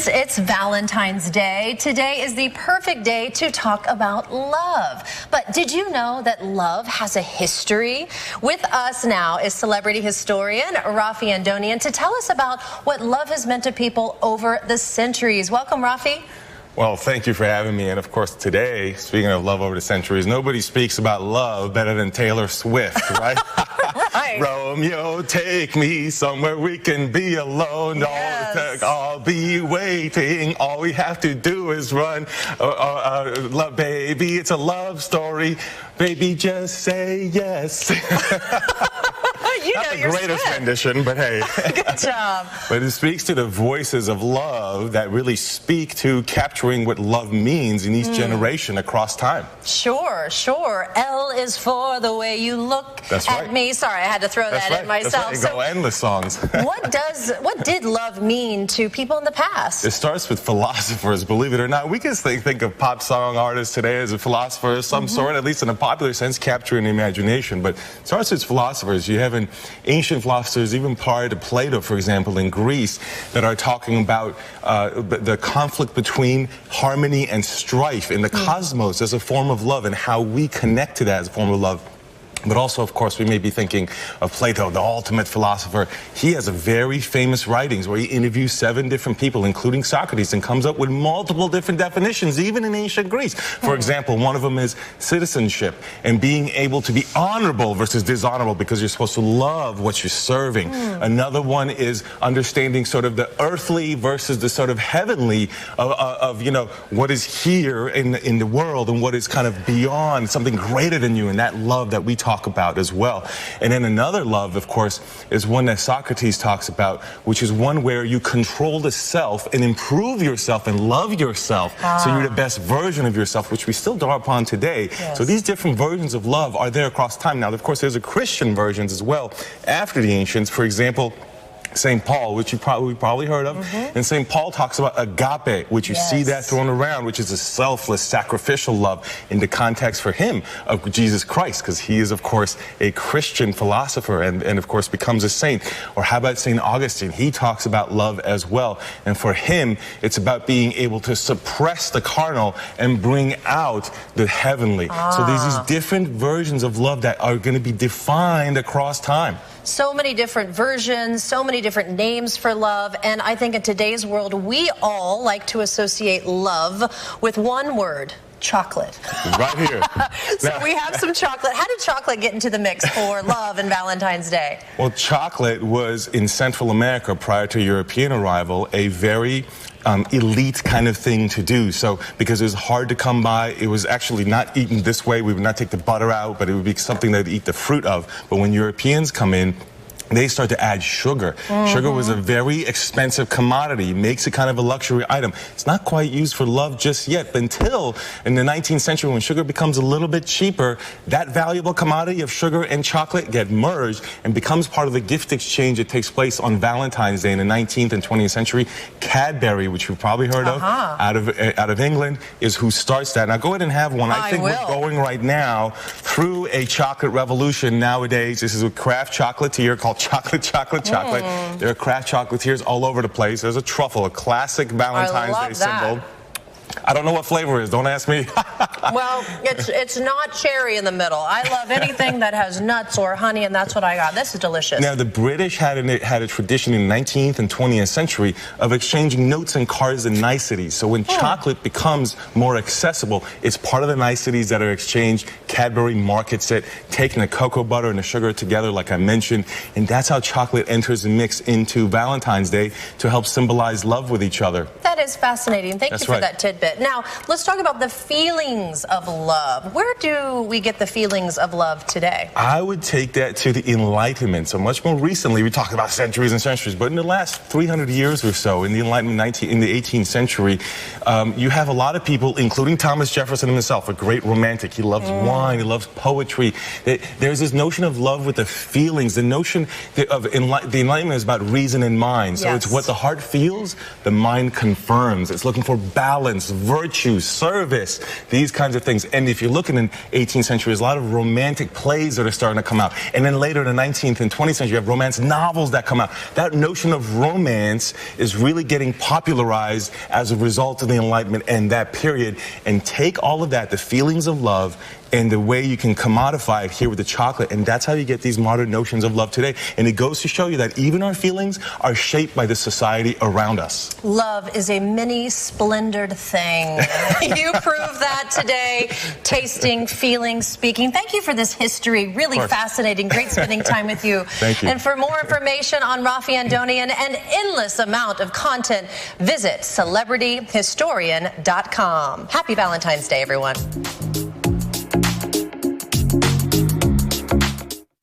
friends, it's Valentine's Day. Today is the perfect day to talk about love. But did you know that love has a history? With us now is celebrity historian Raffi Andonian to tell us about what love has meant to people over the centuries. Welcome, Raffi. Well, thank you for having me. And of course, today, speaking of love over the centuries, nobody speaks about love better than Taylor Swift, right? Right. Romeo, take me somewhere we can be alone. Yes. I'll be waiting. All we have to do is run. Love, baby, it's a love story. Baby, just say yes. You Not know the your greatest Swift. rendition, but hey. Good job. But it speaks to the voices of love that really speak to capturing what love means in each generation across time. Sure, sure. L is for the way you look That's at right. me. Sorry, I had to throw That's that right. in myself. That's right. Go endless songs. What did love mean to people in the past? It starts with philosophers, believe it or not. We can think of pop song artists today as a philosopher of some sort, at least in a popular sense, capturing the imagination. But it starts with philosophers. You have ancient philosophers, even prior to Plato, for example, in Greece, that are talking about the conflict between harmony and strife in the cosmos as a form of love and how we connect to that as a form of love. But also, of course, we may be thinking of Plato, the ultimate philosopher. He has a very famous writings where he interviews 7 different people, including Socrates, and comes up with multiple different definitions, even in ancient Greece. For example, one of them is citizenship and being able to be honorable versus dishonorable because you're supposed to love what you're serving. Another one is understanding sort of the earthly versus the sort of heavenly of you know, what is here in the world and what is kind of beyond, something greater than you, and that love that we talk about as well. And then another love, of course, is one that Socrates talks about, which is one where you control the self and improve yourself and love yourself so you're the best version of yourself, which we still draw upon today. Yes. So these different versions of love are there across time. Now, of course, there's a Christian versions as well after the ancients. For example, St. Paul, which you probably heard of, and St. Paul talks about agape, which you see that thrown around, which is a selfless, sacrificial love in the context for him of Jesus Christ, because he is, of course, a Christian philosopher and of course, becomes a saint. Or how about St. Augustine? He talks about love as well. And for him, it's about being able to suppress the carnal and bring out the heavenly. So there's these different versions of love that are going to be defined across time. So many different versions, so many different names for love, and I think in today's world, we all like to associate love with one word: chocolate. Right here. So we have some chocolate. How did chocolate get into the mix for love and Valentine's Day? Well, chocolate was in Central America prior to European arrival a very elite kind of thing to do. So because it was hard to come by, it was actually not eaten this way. We would not take the butter out, but it would be something they'd eat the fruit of. But when Europeans come in, they start to add sugar. Sugar was a very expensive commodity. It makes it kind of a luxury item. It's not quite used for love just yet, until in the 19th century when sugar becomes a little bit cheaper, that valuable commodity of sugar and chocolate get merged and becomes part of the gift exchange that takes place on Valentine's Day in the 19th and 20th century. Cadbury, which you've probably heard of, out of England, is who starts that. Now go ahead and have one. I think we're going right now through a chocolate revolution nowadays. This is a craft chocolatier called Chocolate. There are craft chocolatiers all over the place. There's a truffle, a classic Valentine's Day symbol. I don't know what flavor it is. Don't ask me. Well, it's not cherry in the middle. I love anything that has nuts or honey, and that's what I got. This is delicious. Now, the British had a tradition in the 19th and 20th century of exchanging notes and cards and niceties. So when chocolate becomes more accessible, it's part of the niceties that are exchanged. Cadbury markets it, taking the cocoa butter and the sugar together, like I mentioned, and that's how chocolate enters the mix into Valentine's Day to help symbolize love with each other. That is fascinating. Thank you for that tidbit. Now, let's talk about the feelings of love. Where do we get the feelings of love today? I would take that to the Enlightenment. So much more recently, we talk about centuries and centuries, but in the last 300 years or so, in the Enlightenment, in the 18th century, you have a lot of people, including Thomas Jefferson himself, a great romantic. He loves wine, he loves poetry. There's this notion of love with the feelings. The notion of the Enlightenment is about reason and mind. So it's what the heart feels, the mind confirms. It's looking for balance, virtue, service, these kinds of things. And if you look in the 18th century, there's a lot of romantic plays that are starting to come out. And then later in the 19th and 20th century, you have romance novels that come out. That notion of romance is really getting popularized as a result of the Enlightenment and that period. And take all of that, the feelings of love, and the way you can commodify it here with the chocolate, and that's how you get these modern notions of love today. And it goes to show you that even our feelings are shaped by the society around us. Love is a mini splendored thing. You proved that today, tasting, feeling, speaking. Thank you for this history, really fascinating. Great spending time with you. Thank you. And for more information on Raffi Andonian and endless amount of content, visit celebrityhistorian.com. Happy Valentine's Day, everyone.